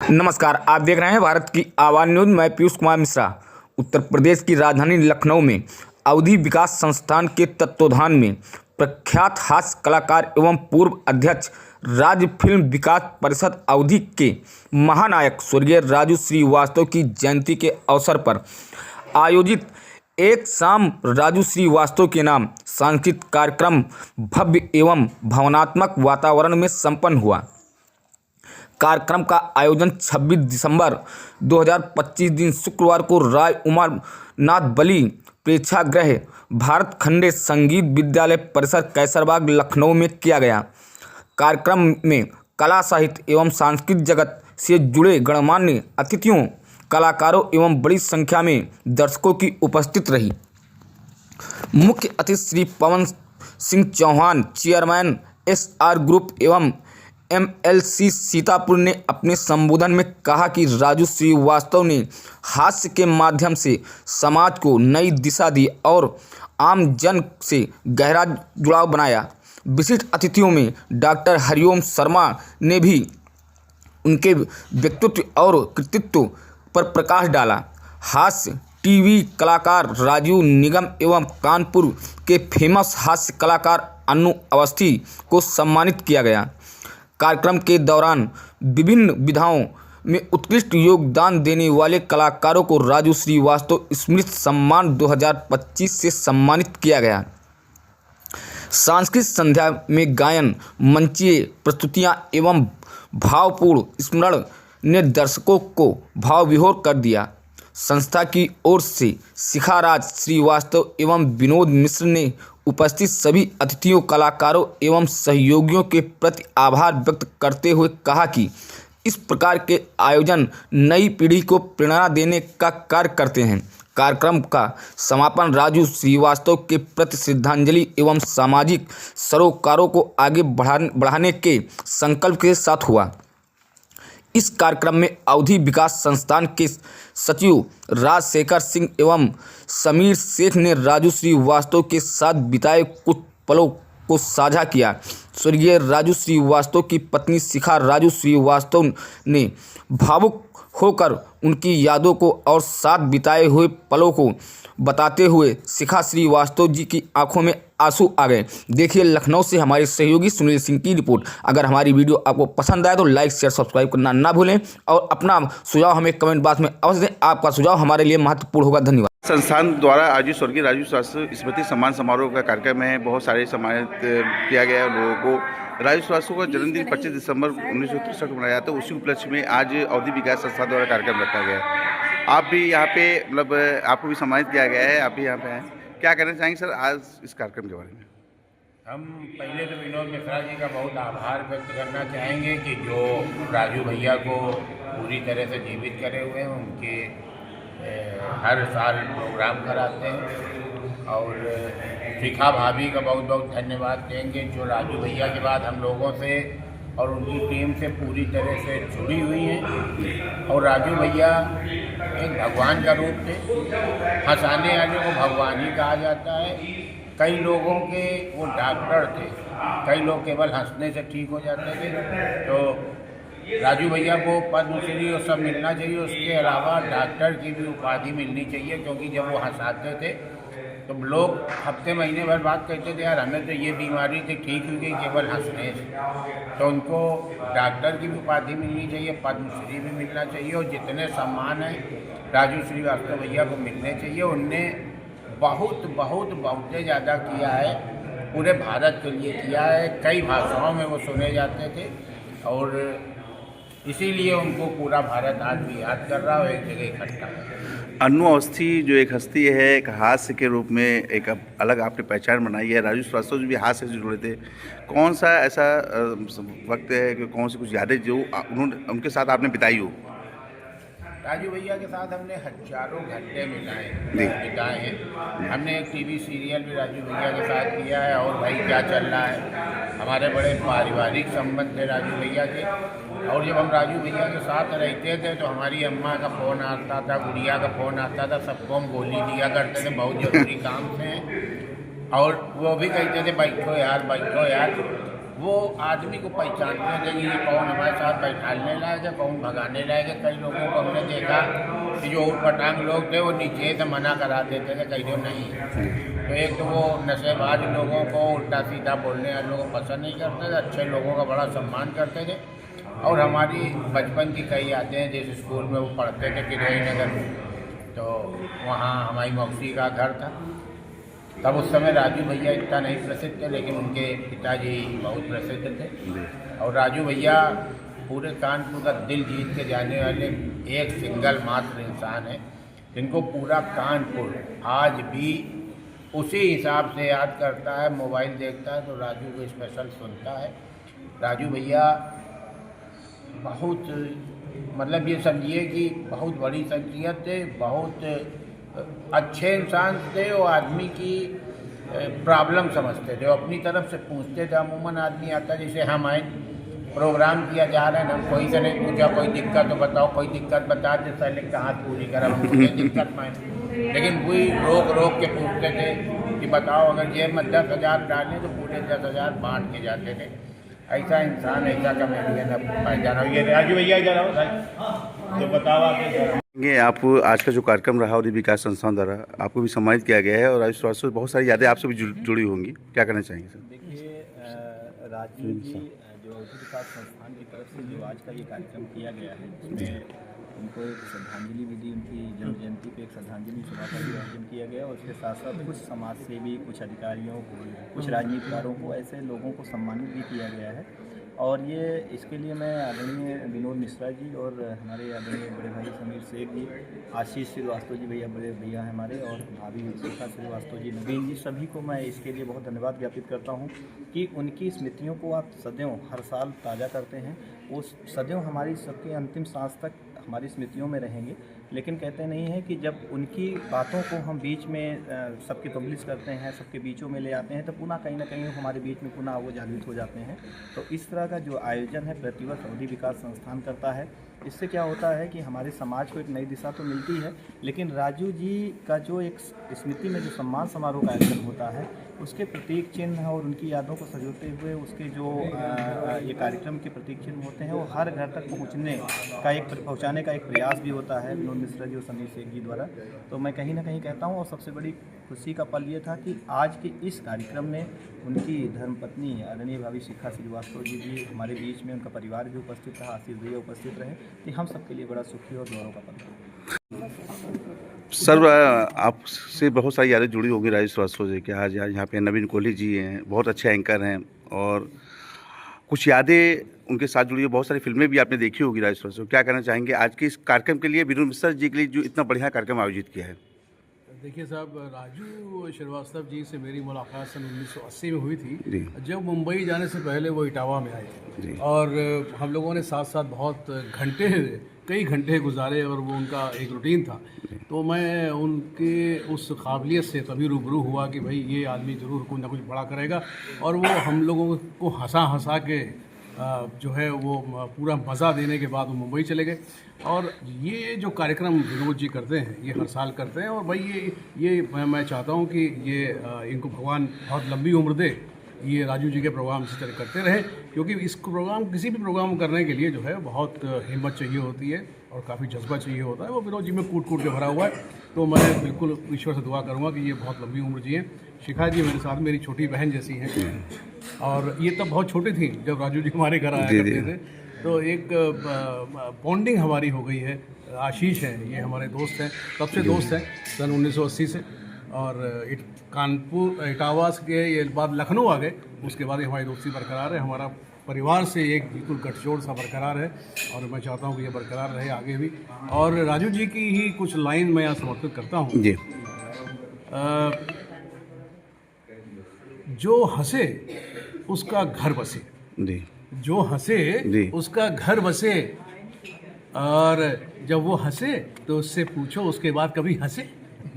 नमस्कार, आप देख रहे हैं भारत की आवाज़ न्यूज़। मैं पीयूष कुमार मिश्रा। उत्तर प्रदेश की राजधानी लखनऊ में अवधि विकास संस्थान के तत्वावधान में प्रख्यात हास्य कलाकार एवं पूर्व अध्यक्ष राज्य फिल्म विकास परिषद अवधि के महानायक स्वर्गीय राजू श्रीवास्तव की जयंती के अवसर पर आयोजित एक शाम राजू श्रीवास्तव के नाम सांस्कृतिक कार्यक्रम भव्य एवं भावनात्मक वातावरण में संपन्न हुआ। कार्यक्रम का आयोजन 26 दिसंबर 2025 दिन शुक्रवार को राय उमर नाथ बली प्रेक्षागृह भारत खंडे संगीत विद्यालय परिसर कैसरबाग लखनऊ में किया गया। कार्यक्रम में कला साहित्य एवं सांस्कृतिक जगत से जुड़े गणमान्य अतिथियों, कलाकारों एवं बड़ी संख्या में दर्शकों की उपस्थित रही। मुख्य अतिथि Shri Pawan Singh Chauhan, chairman SR group एवं MLC सीतापुर ने अपने संबोधन में कहा कि राजू श्रीवास्तव ने हास्य के माध्यम से समाज को नई दिशा दी और आम जन से गहरा जुड़ाव बनाया। विशिष्ट अतिथियों में डॉक्टर हरिओम शर्मा ने भी उनके व्यक्तित्व और कृतित्व पर प्रकाश डाला। हास्य टीवी कलाकार राजीव निगम एवं कानपुर के फेमस हास्य कलाकार अनु अवस्थी को सम्मानित किया गया। कार्यक्रम के दौरान विभिन्न विधाओं में उत्कृष्ट योगदान देने वाले कलाकारों को राजू श्रीवास्तव स्मृति सम्मान 2025 से सम्मानित किया गया। सांस्कृतिक संध्या में गायन, मंचीय प्रस्तुतियां एवं भावपूर्ण स्मरण ने दर्शकों को भावविभोर कर दिया। संस्था की ओर से शिखा राज श्रीवास्तव एवं विनोद मिश्र ने उपस्थित सभी अतिथियों, कलाकारों एवं सहयोगियों के प्रति आभार व्यक्त करते हुए कहा कि इस प्रकार के आयोजन नई पीढ़ी को प्रेरणा देने का कार्य करते हैं। कार्यक्रम का समापन राजू श्रीवास्तव के प्रति श्रद्धांजलि एवं सामाजिक सरोकारों को आगे बढ़ाने के संकल्प के साथ हुआ। इस कार्यक्रम में अवधि विकास संस्थान के सचिव राजशेखर सिंह एवं समीर शेख ने राजू श्रीवास्तव के साथ बिताए कुछ पलों को साझा किया। स्वर्गीय राजू श्रीवास्तव की पत्नी शिखा राजू श्रीवास्तव ने भावुक होकर उनकी यादों को और साथ बिताए हुए पलों को बताते हुए शिखा श्रीवास्तव जी की आंखों में आंसू आ गए। देखिए लखनऊ से हमारे सहयोगी सुनील सिंह की रिपोर्ट। अगर हमारी वीडियो आपको पसंद आए तो लाइक, शेयर, सब्सक्राइब करना ना भूलें और अपना सुझाव हमें कमेंट बॉक्स में अवश्य दें। आपका सुझाव हमारे लिए महत्वपूर्ण होगा। धन्यवाद। संस्थान द्वारा आज स्वर्गीय राजू श्रीवास्तव स्मृति सम्मान समारोह का कार्यक्रम है। बहुत सारे सम्मानित किया गया है लोगों को। राजू श्रीवास्तव का जन्मदिन 25 दिसंबर 1963 को मनाया जाता है। उसी उपलक्ष्य में आज अवधि विकास संस्थान द्वारा कार्यक्रम रखा गया है। आप भी यहाँ पे मतलब आपको भी सम्मानित किया गया है, आप भी यहाँ पे हैं। क्या कहना चाहेंगे सर आज इस कार्यक्रम के बारे में? हम पहले तो विनोद मिश्रा जी का बहुत आभार व्यक्त करना चाहेंगे कि जो राजू भैया को पूरी तरह से जीवित करे हुए हैं। उनके हर साल प्रोग्राम कराते हैं और शिखा भाभी का बहुत बहुत धन्यवाद देंगे जो राजू भैया के बाद हम लोगों से और उनकी टीम से पूरी तरह से जुड़ी हुई हैं। और राजू भैया एक भगवान का रूप थे। हंसाने वाले को भगवान ही कहा जाता है। कई लोगों के वो डॉक्टर थे, कई लोग केवल हंसने से ठीक हो जाते थे। तो राजू भैया को पद्मश्री और सब मिलना चाहिए। उसके अलावा डॉक्टर की भी उपाधि मिलनी चाहिए क्योंकि जब वो हंसाते थे तो लोग हफ्ते महीने भर बात करते थे, यार हमें तो ये बीमारी थी, ठीक हुई गई केवल हंसने से। तो उनको डॉक्टर की भी उपाधि मिलनी चाहिए, पद्मश्री भी मिलना चाहिए और जितने सम्मान हैं राजू श्रीवास्तव भैया को मिलने चाहिए। उनने बहुत ज़्यादा किया है, पूरे भारत के लिए किया है। कई भाषाओं में वो सुने जाते थे और इसीलिए उनको पूरा भारत आज भी याद कर रहा है, एक जगह इकट्ठा। अनु अवस्थी जो एक हस्ती है, एक हास्य के रूप में एक अलग आपने पहचान बनाई है। राजू श्रीवास्तव जी भी हास्य से जुड़े थे। कौन सा ऐसा वक्त है कि कौन सी कुछ यादें जो उन्होंने उनके साथ आपने बिताई हो? राजू भैया के साथ हमने हजारों घंटे बिताए हैं। हमने एक टीवी सीरियल भी राजू भैया के साथ किया है और भाई क्या चल रहा है। हमारे बड़े पारिवारिक संबंध थे राजू भैया के। और जब हम राजू भैया के साथ रहते थे तो हमारी अम्मा का फ़ोन आता था, गुड़िया का फ़ोन आता था, सबको हम गोली दिया करते थे, बहुत ज़रूरी काम थे। और वो भी कहते थे बैठो यार बैठो यार। वो आदमी को पहचानते थे कि ये कौन हमारे साथ बैठाने लायक है, कौन भगाने लायक है। कई लोगों को हमने देखा कि जो उटपटांग लोग थे वो नीचे से मना करा देते थे, कहीं जो नहीं। तो एक तो वो नशेबाज लोगों को उल्टा सीधा बोलने वाले लोगों को पसंद नहीं करते थे, अच्छे लोगों का बड़ा सम्मान करते थे। और हमारी बचपन की कई यादें हैं, जिस स्कूल में वो पढ़ते थे किरोई नगर, तो वहाँ हमारी मौसी का घर था। तब उस समय राजू भैया इतना नहीं प्रसिद्ध थे, लेकिन उनके पिताजी बहुत प्रसिद्ध थे। और राजू भैया पूरे कानपुर का दिल जीत के जाने वाले एक सिंगल मात्र इंसान है, जिनको पूरा कानपुर आज भी उसी हिसाब से याद करता है। मोबाइल देखता है तो राजू को स्पेशल सुनता है। राजू भैया बहुत, मतलब ये समझिए कि बहुत बड़ी शख्सियत थे, बहुत अच्छे इंसान थे। वो आदमी की प्रॉब्लम समझते थे, वो अपनी तरफ से पूछते थे। अमूमन आदमी आता जैसे हम आए, प्रोग्राम किया जा रहा है ना, कोई से नहीं पूछा कोई दिक्कत तो बताओ, कोई दिक्कत बता दे, पहले कहाँ पूरी करा मुझे दिक्कत में। लेकिन वही रोक रोक के पूछते थे कि बताओ अगर जेब में 10,000 डालें तो पूरे 10,000 बांट के जाते थे। ऐसा इंसान, ऐसा कमेडियन अब पाया जाना। ये राजू भैया जा रहा हूँ तो बताओ आप। ये आप आज का जो कार्यक्रम रहा और विकास संस्थान द्वारा आपको भी सम्मानित किया गया है और राजू श्रीवास्तव बहुत सारी यादें आपसे भी जुड़ी होंगी, क्या कहना चाहेंगे सर? देखिए, राजू जी जो अवधि विकास संस्थान की तरफ से जो आज का ये कार्यक्रम किया गया है, इसमें उनको एक श्रद्धांजलि भी दी, उनकी जन्म जयंती पे एक श्रद्धांजलि सभा का भी आयोजन किया गया और उसके साथ साथ कुछ समाज सेवी, कुछ अधिकारियों को, कुछ राजनीतिकारों को, ऐसे लोगों को सम्मानित भी किया गया है। और ये इसके लिए मैं आदरणीय विनोद मिश्रा जी और हमारे आदरणीय बड़े भाई समीर शेख जी, आशीष श्रीवास्तव जी भैया बड़े भैया हैं हमारे, और भाभी शिखा श्रीवास्तव जी, नवीन जी, सभी को मैं इसके लिए बहुत धन्यवाद ज्ञापित करता हूँ कि उनकी स्मृतियों को आप सदैव हर साल ताज़ा करते हैं। वो सदैव हमारी सबके अंतिम सांस तक हमारी स्मृतियों में रहेंगे। लेकिन कहते नहीं है कि जब उनकी बातों को हम बीच में सबके पब्लिश करते हैं, सबके बीचों में ले आते हैं, तो पुनः कहीं ना कहीं हमारे बीच में पुनः वो जागृत हो जाते हैं। तो इस तरह का जो आयोजन है प्रतिवर्ष अवधि विकास संस्थान करता है। इससे क्या होता है कि हमारे समाज को एक नई दिशा तो मिलती है, लेकिन राजू जी का जो एक स्मृति में जो सम्मान समारोह का आयोजन होता है, उसके प्रतीक चिन्ह और उनकी यादों को सजोते हुए उसके जो ये कार्यक्रम के प्रतीक चिन्ह होते हैं, वो हर घर तक पहुंचाने का एक प्रयास भी होता है विनोद मिश्रा जी और समीर शेख जी द्वारा। तो मैं कहीं ना कहीं कहता हूँ, और सबसे बड़ी खुशी का पल ये था कि आज के इस कार्यक्रम में उनकी धर्मपत्नी आदरणीय भाभी शिखा श्रीवास्तव जी भी हमारे बीच में, उनका परिवार भी उपस्थित रहा, आशीष भैया उपस्थित रहे। तो हम सबके लिए बड़ा सुखी और गौरव का पल था। सर आपसे बहुत सारी यादें जुड़ी होंगी राजू श्रीवास्तव जी के। आज यहाँ पे नवीन कोहली जी हैं, बहुत अच्छे एंकर हैं, और कुछ यादें उनके साथ जुड़ी है। बहुत सारी फिल्में भी आपने देखी होगी राजू श्रीवास्तव, क्या कहना चाहेंगे आज के इस कार्यक्रम के लिए, विनोद मिश्रा जी के लिए जो इतना बढ़िया कार्यक्रम आयोजित किया है? देखिए साहब, राजू श्रीवास्तव जी से मेरी मुलाकात सन 1980 में हुई थी, जब मुंबई जाने से पहले वो इटावा में आए थे, और हम लोगों ने साथ साथ बहुत कई घंटे गुजारे, और वो उनका एक रूटीन था। तो मैं उनके उस काबिलियत से तभी रूबरू हुआ कि भाई ये आदमी ज़रूर कुछ ना कुछ बड़ा करेगा, और वो हम लोगों को हंसा के जो है वो पूरा मज़ा देने के बाद वो मुंबई चले गए। और ये जो कार्यक्रम विनोद जी करते हैं, ये हर साल करते हैं, और भाई ये मैं चाहता हूँ कि ये इनको भगवान बहुत लंबी उम्र दे, ये राजू जी के प्रोग्राम इसी तरह करते रहें, क्योंकि इस प्रोग्राम, किसी भी प्रोग्राम करने के लिए जो है बहुत हिम्मत चाहिए होती है और काफ़ी जज्बा चाहिए होता है। वो विनोद जी में कूट के भरा हुआ है। तो मैं बिल्कुल ईश्वर से दुआ करूँगा कि ये बहुत लंबी उम्र जिए। शिखा जी मेरे साथ मेरी छोटी बहन जैसी हैं, और ये तब बहुत छोटी थी जब राजू जी हमारे घर आया करते थे। तो एक बॉन्डिंग हमारी हो गई है। आशीष हैं, ये हमारे दोस्त हैं, तब से दोस्त हैं सन 1980 से, और कानपुर इटावा के बाद लखनऊ आ गए, उसके बाद हमारी दोस्ती बरकरार है। हमारा परिवार से एक बिल्कुल गठजोड़ सा बरकरार है, और मैं चाहता हूँ कि ये बरकरार रहे आगे भी। और राजू जी की ही कुछ लाइन मैं यहाँ समर्पित करता हूँ जी। जो हंसे उसका घर बसे जी, जो हंसे उसका घर बसे, और जब वो हंसे तो उससे पूछो उसके बाद कभी हंसे।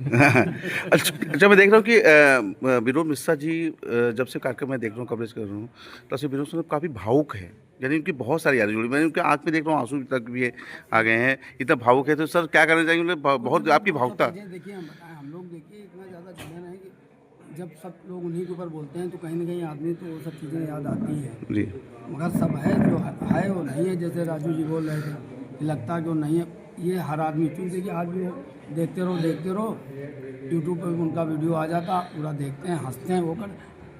अच्छा, मैं देख रहा हूँ कि विनोद मिश्रा जी जब से कार्यक्रम मैं देख रहा हूँ, कवरेज कर रहा हूँ, तब से विनोद मिश्रा काफ़ी भावुक है, यानी उनकी बहुत सारी यादें जुड़ी। मैंने उनके आँख में देख रहा हूँ, आंसू तक भी आ गए हैं, इतना भावुक है। तो सर क्या करना चाहिए, बहुत आपकी भावुकता? देखिए हम लोग देखिए इतना ज़्यादा जुड़े नहीं कि जब सब लोग उन्हीं के ऊपर बोलते हैं तो कहीं ना कहीं आदमी तो वो सब चीज़ें याद आती हैं। जी मगर सब है जो है वो नहीं है। जैसे राजू जी बोल रहे थे कि लगता है कि वो नहीं है, ये हर आदमी क्योंकि देखिए आज भी वो देखते रहो यूट्यूब पर भी उनका वीडियो आ जाता, पूरा देखते हैं, हंसते हैं, वो कर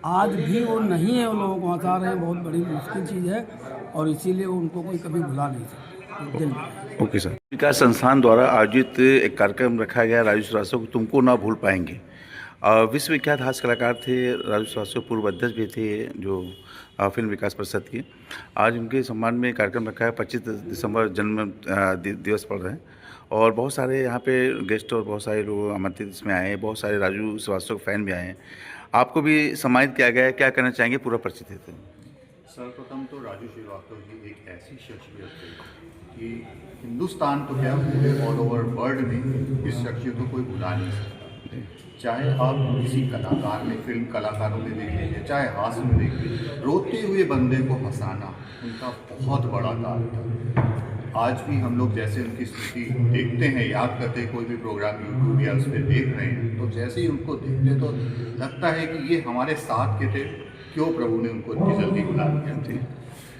आज भी वो नहीं है। वो लोगों को हंसा रहे हैं, बहुत बड़ी मुश्किल चीज़ है और इसीलिए वो उनको कोई कभी भुला नहीं सकता दिल में। Okay sir. विकास संस्थान द्वारा आयोजित एक कार्यक्रम रखा गया राजू श्रीवास्तव को तुमको ना भूल पाएंगे। विश्वविख्यात हास्य कलाकार थे राजू श्रीवास्तव, पूर्व अध्यक्ष भी थे जो फिल्म विकास परिषद की। आज उनके सम्मान में कार्यक्रम रखा है। 25 दिसंबर जन्म दिवस पड़ रहे हैं और बहुत सारे यहाँ पे गेस्ट और बहुत सारे लोग आमंत्रित इसमें आए हैं। बहुत सारे राजू श्रीवास्तव के फैन भी आए हैं। आपको भी सम्मानित किया गया है, क्या कहना चाहेंगे? पूरा परिचय देते हैं। सर्वप्रथम तो राजू श्रीवास्तव जी एक ऐसी शख्सियत थे कि हिंदुस्तान तो क्या पूरे ऑल ओवर वर्ल्ड में इस शख्सियत को कोई भुला नहीं सकता। चाहे आप किसी कलाकार में, फिल्म कलाकारों में देख लीजिए, चाहे हास्य में देख लीजिए, रोते हुए बंदे को हंसाना उनका बहुत बड़ा काम था। आज भी हम लोग जैसे उनकी स्मृति देखते हैं, याद करते हैं, कोई भी प्रोग्राम यूट्यूब या उस पर देख रहे हैं तो जैसे ही उनको देखते तो लगता है कि ये हमारे साथ के थे, क्यों प्रभु ने उनको इतनी जल्दी बुला दिया थी।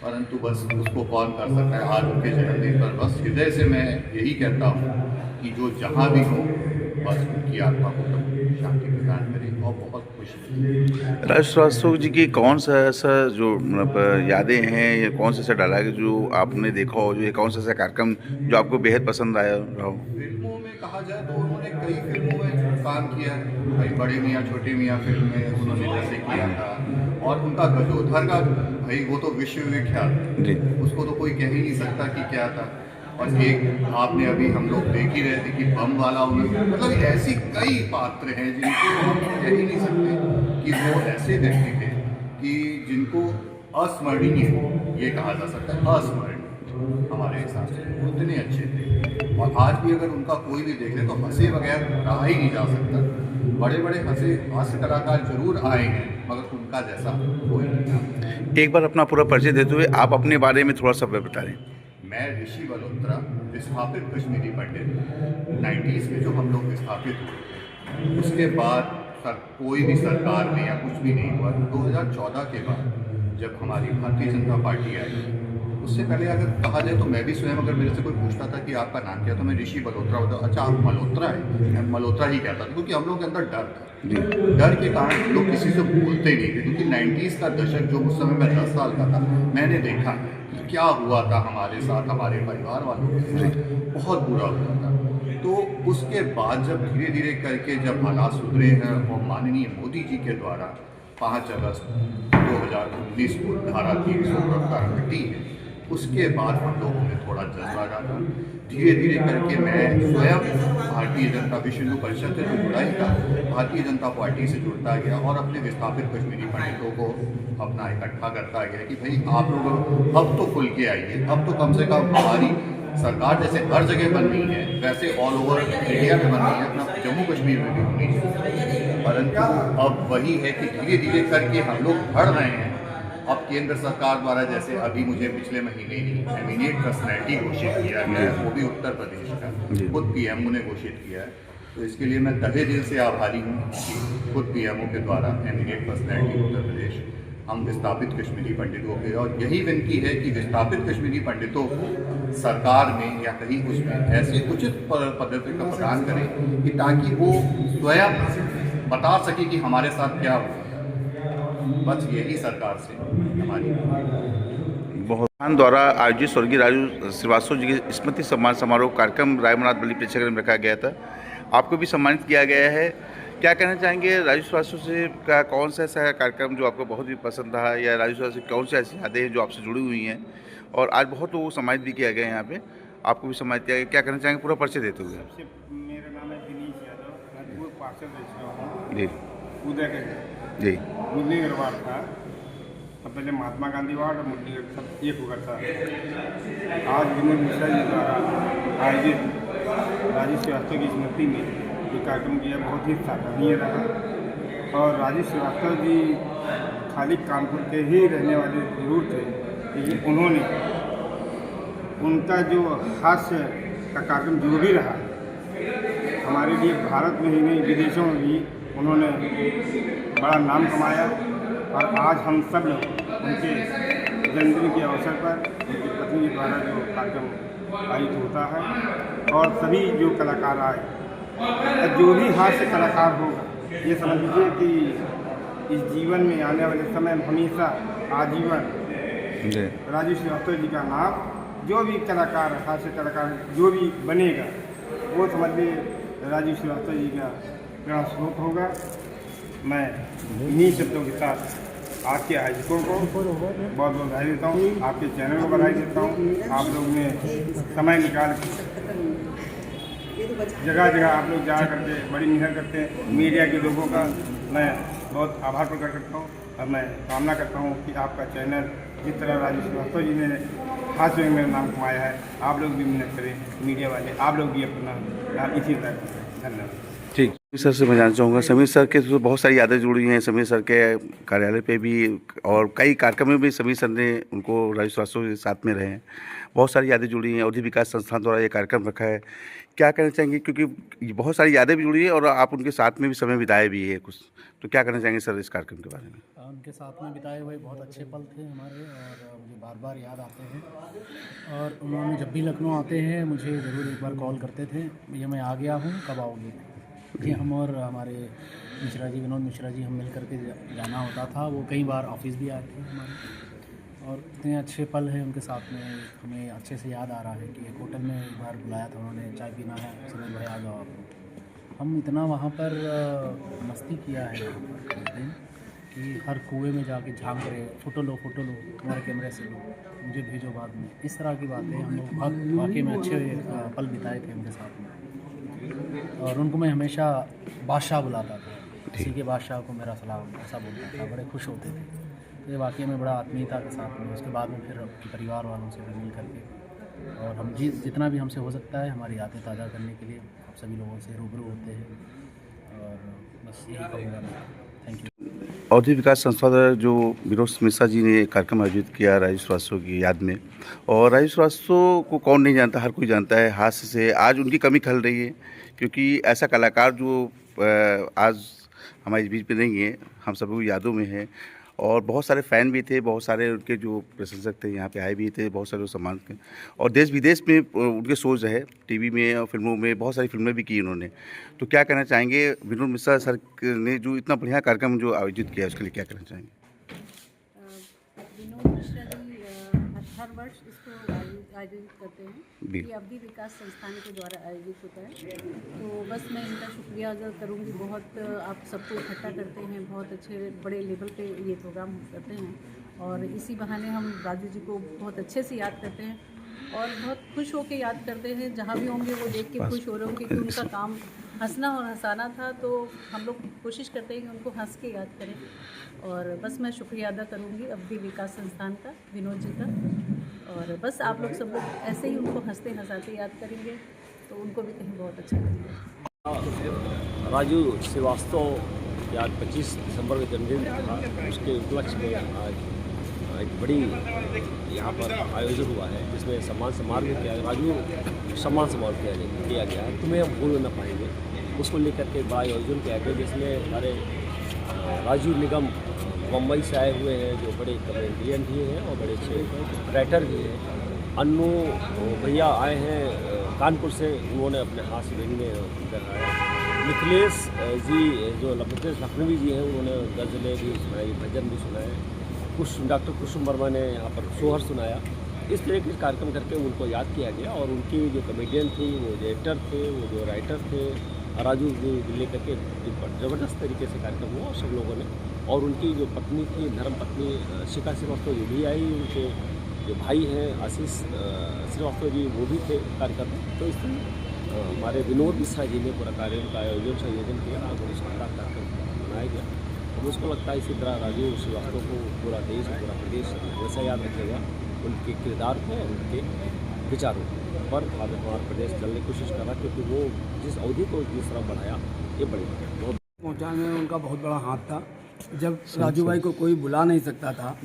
परंतु बस उसको कौन कर सकता है। आज उनके जन्मदिन पर बस हृदय से मैं यही कहता हूँ कि जो जहाँ भी हो बस उनकी आत्मा को शांति प्रदान करें और बहुत खुश रहें। राजू श्रीवास्तव जी की कौन सा ऐसा जो मतलब यादें हैं या कौन सा ऐसा डायलॉग है जो आपने देखा हो, जो ये कौन सा ऐसा कार्यक्रम जो आपको बेहद पसंद आया रहा? फिल्मों में कहा जाए तो उन्होंने कई फिल्मों में काम किया है। भाई बड़े मियाँ छोटे मियाँ फिल्म में उन्होंने जैसे किया था और उनका गजोधर का भाई वो तो विश्वविख्यात है, उसको तो कोई कह ही नहीं सकता कि क्या था। और एक आपने अभी हम लोग देख ही रहे थे कि बम वाला उन्होंने, मतलब ऐसी कई पात्र हैं जिनको हम कह ही नहीं सकते कि वो ऐसे व्यक्ति थे कि जिनको अस्मरणीय ये कहा जा सकता है, अस्मरणीय हमारे हिसाब से उतने अच्छे थे। और आज भी अगर उनका कोई भी देख ले तो हंसे बगैर रहा ही नहीं जा सकता। बड़े बड़े हास्य कलाकार जरूर आए हैं मगर उनका जैसा कोई नहीं। एक बार अपना पूरा परिचय देते हुए आप अपने बारे में थोड़ा सा बता दें। मैं ऋषि मल्होत्रा, विस्थापित कश्मीरी पंडित। 90s में जो हम लोग विस्थापित हुए उसके बाद कोई भी सरकार में या कुछ भी नहीं हुआ। 2014 के बाद जब हमारी भारतीय जनता पार्टी आई, उससे पहले अगर कहा जाए तो मैं भी स्वयं अगर मेरे से कोई पूछता था कि आपका नाम क्या, तो मैं ऋषि मल्होत्रा होता। अच्छा आप मल्होत्रा है, मैं मल्होत्रा ही कहता था क्योंकि हम लोग के अंदर डर था। डर के कारण लोग किसी से बोलते नहीं थे क्योंकि 90s का दशक जो उस समय मैं 10 साल का था, मैंने देखा कि क्या हुआ था हमारे साथ, हमारे परिवार वालों के साथ, बहुत बुरा हुआ था। तो उसके बाद जब धीरे धीरे करके जब हालात सुधरे हैं और माननीय मोदी जी के द्वारा 5 अगस्त 2019 को धारा 377 हटी है, उसके बाद हम लोगों में थोड़ा जज्बा डाला। धीरे धीरे करके मैं स्वयं भारतीय जनता विश्व हिंदू परिषद से जो जुड़ा ही था, भारतीय जनता पार्टी से जुड़ता गया और अपने विस्थापित कश्मीरी पंडितों को अपना इकट्ठा करता गया कि भाई आप लोग अब तो खुल के आइए, अब तो कम से कम हमारी सरकार जैसे हर जगह बन रही है वैसे ऑल ओवर इंडिया में बन रही है, अपना जम्मू कश्मीर में भी होनी चाहिए। परंतु अब वही है कि धीरे धीरे करके हम लोग बढ़ रहे हैं। अब केंद्र सरकार द्वारा जैसे अभी मुझे पिछले महीने ही एमिनेट पर्सनैलिटी घोषित किया गया है, वो भी उत्तर प्रदेश का, खुद पीएमओ ने घोषित किया है। तो इसके लिए मैं तहे दिल से आभारी हूँ कि खुद पीएमओ के द्वारा एमिनेट पर्सनैलिटी उत्तर प्रदेश हम विस्थापित कश्मीरी पंडितों के, और यही विनती है कि विस्थापित कश्मीरी पंडितों को सरकार में या कहीं उसमें ऐसी उचित पद्धति का प्रदान करें कि ताकि वो स्वयं बता सके कि हमारे साथ क्या हुआ। बस यही सरकार से हमारी बहुत द्वारा आयोजित स्वर्गीय राजू श्रीवास्तव जी के स्मृति सम्मान समारोह कार्यक्रम रायमनाथ बल्ली प्रेक्षागृह में रखा गया था। आपको भी सम्मानित किया गया है। क्या कहना चाहेंगे राजू श्रीवास्तव से का कौन सा ऐसा कार्यक्रम जो आपको बहुत ही पसंद रहा, या राजू श्रीवास्तव कौन सी ऐसी यादें हैं जो आपसे जुड़ी हुई हैं? और आज बहुत लोगों को सम्मानित भी किया गया है यहाँ पे, आपको भी सम्मानित किया गया। क्या कहना चाहेंगे पूरा परिचय देते हुए? मेरा नाम है दिनेश यादव, मैं पूर्व पार्षद रह चुका हूँ जी उदय के जी मुरलीगढ़ वार्ड था। तब पहले महात्मा गांधी वार्ड और मुरलीगढ़ सब एक होकर था। आज विनोद मिश्रा जी द्वारा आयोजित राजू श्रीवास्तव की स्मृति में ये कार्यक्रम किया, बहुत ही सराहनीय रहा। और राजू श्रीवास्तव जी खाली कानपुर के ही रहने वाले जरूर थे, लेकिन उन्होंने उनका जो हास्य का कार्यक्रम जो भी रहा हमारे लिए भारत में ही नहीं विदेशों में भी उन्होंने बड़ा नाम कमाया और आज हम सब लोग उनके जन्मदिन के अवसर पर उनकी पत्नी के द्वारा जो कार्यक्रम आयोजित होता है और सभी जो कलाकार आए, जो भी हास्य कलाकार होगा, ये समझ लीजिए कि इस जीवन में आने वाले समय में हमेशा आजीवन राजू श्रीवास्तव जी का नाम, जो भी कलाकार हास्य कलाकार जो भी बनेगा वो समझ लीजिए राजू श्रीवास्तव जी का प्रेरणा स्रोत होगा। मैं इन्हीं शब्दों के साथ आपके आयोजकों को बहुत बहुत बधाई देता हूँ, आपके चैनल को बधाई देता हूँ। आप लोग ने समय निकाल जगह जगह आप लोग जा करके बड़ी मेहनत करते हैं। मीडिया के लोगों का मैं बहुत आभार प्रकट करता हूँ और मैं कामना करता हूँ कि आपका चैनल जिस तरह राजू श्रीवास्तव जी ने हास्य में नाम कमाया है, आप लोग भी मेहनत करें, मीडिया वाले आप लोग भी अपना इसी तरह करें। धन्यवाद। ठीक, सर से मैं जानना चाहूँगा, समीर सर के तो बहुत सारी यादें जुड़ी हैं समीर सर के कार्यालय पे भी, और कई कार्यक्रम में भी समीर सर ने उनको राजू श्रीवास्तव के साथ में रहे हैं। बहुत सारी यादें जुड़ी हैं, अवधि विकास संस्थान द्वारा ये कार्यक्रम रखा है। क्या कहना चाहेंगे, क्योंकि बहुत सारी यादें भी जुड़ी है और आप उनके साथ में भी समय बिताए भी है कुछ, तो क्या कहना चाहेंगे सर इस कार्यक्रम के बारे में? उनके साथ में बिताए हुए बहुत अच्छे पल थे हमारे और मुझे बार बार याद आते हैं। और उन्होंने जब भी लखनऊ आते हैं मुझे ज़रूर एक बार कॉल करते थे, भैया मैं आ गया हूँ, कब आओगे? जी, हम और हमारे मिश्रा जी, विनोद मिश्रा जी, हम मिल करके जाना होता था। वो कई बार ऑफिस भी आए थे हमारे, और इतने अच्छे पल हैं उनके साथ में, हमें अच्छे से याद आ रहा है कि एक होटल में एक बार बुलाया था उन्होंने, चाय पीना है, सुनील भाई आ जाओ आप। हम इतना वहाँ पर मस्ती किया है यहाँ पर उस दिन कि हर कुएं में जाके झांक रहे, फ़ोटो लो तुम्हारे कैमरे से लो, मुझे भेजो बाद में। इस तरह की बातें हम लोग वाकई में अच्छे पल बिताए थे उनके साथ में। और उनको मैं हमेशा बादशाह बुलाता था, किसी के बादशाह को मेरा सलाम, ऐसा बोलता था, बड़े खुश होते थे। तो ये वाकई में बड़ा आत्मीयता के साथ में, उसके बाद में फिर परिवार वालों से भी मिल करके, और हम जितना भी हमसे हो सकता है हमारी यादें ताज़ा करने के लिए आप सभी लोगों से रूबरू होते हैं। और बस यही कहूँगा मैं। Thank you. अवधि विकास संस्था द्वारा जो विनोद मिश्रा जी ने कार्यक्रम आयोजित किया राजू श्रीवास्तव की याद में, और राजू श्रीवास्तव को कौन नहीं जानता, हर कोई जानता है। हास्य से आज उनकी कमी खल रही है, क्योंकि ऐसा कलाकार जो आज हमारे बीच में नहीं है, हम सभी यादों में है। और बहुत सारे फ़ैन भी थे, बहुत सारे उनके जो प्रशंसक थे यहाँ पे आए भी थे, बहुत सारे सम्मान के, और देश विदेश में उनके शोज रहे, टीवी में और फिल्मों में, बहुत सारी फिल्में भी की उन्होंने। तो क्या कहना चाहेंगे, विनोद मिश्रा सर ने जो इतना बढ़िया कार्यक्रम जो आयोजित किया उसके लिए क्या कहना चाहेंगे? विनोद मिश्रा जी हर वर्ष इसको आयोजित करते हैं, ये अवधि विकास संस्थान के द्वारा आयोजित होता है। तो बस मैं इनका शुक्रिया अदा करूँगी, बहुत आप सबको इकट्ठा करते हैं, बहुत अच्छे बड़े लेवल पे ये प्रोग्राम करते हैं, और इसी बहाने हम राजू जी को बहुत अच्छे से याद करते हैं और बहुत खुश होकर याद करते हैं। जहाँ भी होंगे वो देख के खुश हो रहे होंगे कि उनका काम हंसना और हंसाना था, तो हम लोग कोशिश करते हैं कि उनको हंस के याद करें। और बस मैं शुक्रिया अदा करूँगी अवधि विकास संस्थान का, विनोद जी का, और बस आप लोग सब लोग ऐसे ही उनको हंसते हंसाते याद करेंगे तो उनको भी कहीं बहुत अच्छा लगेगा। राजू श्रीवास्तव आज 25 दिसंबर का जन्मदिन था, उसके उपलक्ष्य में आज एक बड़ी यहाँ पर आयोजन हुआ है, जिसमें सम्मान समारोह किया, राजू सम्मान समारोह किया गया है। तुम्हें हम भूल न पाएंगे, उसको लेकर के बड़ा आयोजन किया गया, जिसमें हमारे राजीव निगम मुंबई से आए हुए हैं, जो बड़े कमेडियन भी हैं और बड़े अच्छे राइटर भी हैं। अन्नू भैया आए हैं कानपुर से, उन्होंने अपने हाथ से दिखाया। मिथिलेश जी जो मिथिलेश लखनवी जी हैं, उन्होंने गज़लें भी सुनाई, भजन भी सुनाए। डॉक्टर कुसुम वर्मा ने यहाँ पर सोहर सुनाया। इस तरह के कार्यक्रम करके उनको याद किया गया, और उनकी जो कमेडियन थी, वो जो एक्टर थे, वो जो राइटर थे, राजू जी लेकर के ज़बरदस्त तरीके से कार्यक्रम हुआ, और सब लोगों ने। और उनकी जो पत्नी थी, धर्म पत्नी शिखा श्रीवास्तव जी भी आई, उनके जो भाई हैं आशीष श्रीवास्तव जी, वो भी थे कार्यक्रम में। तो इसलिए हमारे विनोद मिश्रा जी ने पूरा कार्यक्रम का आयोजन किया और बड़ी शानदार कार्यक्रम बनाया गया। और मुझको लगता है इसी तरह राजू श्रीवास्तव को पूरा देश, पूरा प्रदेश हमेशा याद रखेगा, उनके किरदार को और उनके विचारों पर हमारा प्रदेश चलने की कोशिश कर रहा, क्योंकि वो जिस अवधि को जिस तरह बढ़ाया, ये बड़ी बहुत पहुँचाने में उनका बहुत बड़ा हाथ था। जब राजू भाई को कोई बुला नहीं सकता था,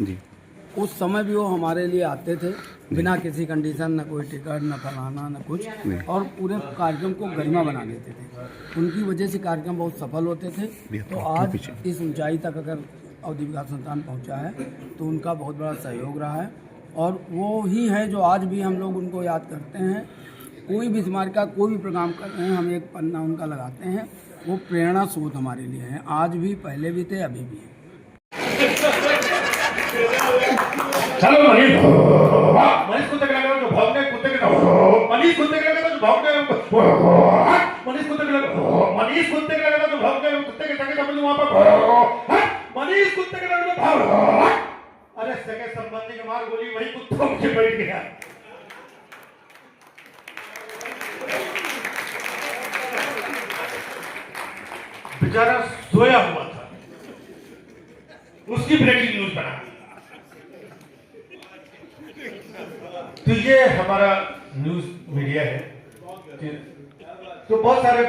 उस समय भी वो हमारे लिए आते थे बिना किसी कंडीशन, न कोई टिकट, न फलाना, न कुछ, और पूरे कार्यक्रम को गरिमा बना देते थे। उनकी वजह से कार्यक्रम बहुत सफल होते थे। तो आज इस ऊंचाई तक अगर अवधि विकास संस्थान पहुंचा है तो उनका बहुत बड़ा सहयोग रहा है, और वो ही है जो आज भी हम लोग उनको याद करते हैं। कोई भी समाज का कोई भी प्रोग्राम कर रहे हैं, हम एक पन्ना उनका लगाते हैं। वो प्रेरणा स्रोत हमारे लिए हैं, आज भी, पहले भी थे, अभी भी हैं। चलो मनीष कुत्ते के लगे जो भौंकने, कुत्ते के मनीष कुत्ते के लगे जो भौंकने, मनीष कुत्ते के लगे जो भौंकने, कुत्ते के टके समझ वहां पर मनीष कुत्ते के लगे जो अरे सगे संबंधी के मार गोली वही कुत्तों के बैठ गया। बेचारा सोया हुआ था, उसकी ब्रेकिंग न्यूज बना। तो ये हमारा न्यूज मीडिया है। तो बहुत सारे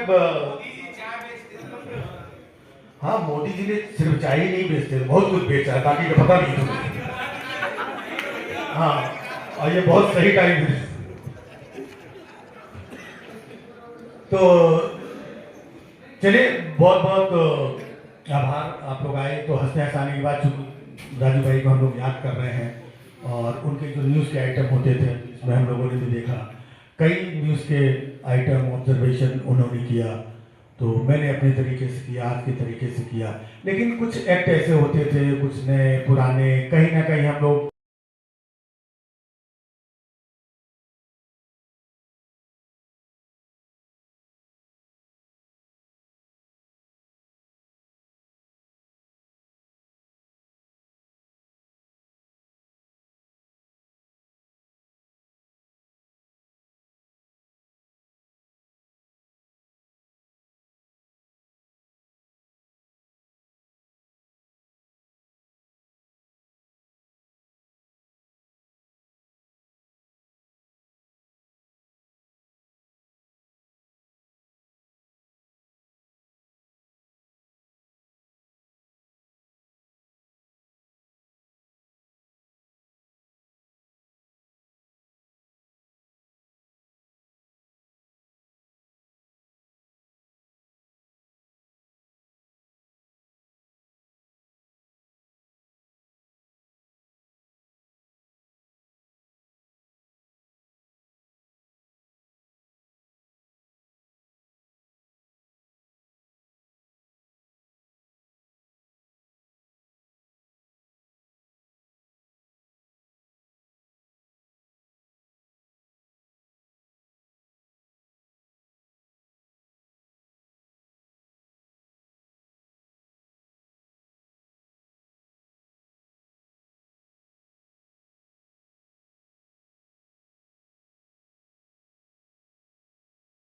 हाँ, मोदी जी ने सिर्फ चाय ही नहीं बेचते, बहुत कुछ बेचा है, बाकी का पता नहीं था। हाँ, और ये बहुत सही टाइम है। तो चलिए, बहुत बहुत आभार। आप लोग आए तो हंसते हंसाने की बात, राजू भाई को हम लोग याद कर रहे हैं, और उनके जो न्यूज़ के आइटम होते थे इसमें हम लोगों ने भी देखा, कई न्यूज़ के आइटम ऑब्जर्वेशन उन्होंने किया। तो मैंने अपने तरीके से किया, आज के तरीके से किया, लेकिन कुछ एक्ट ऐसे होते थे, कुछ नए पुराने, कहीं ना कहीं हम लोग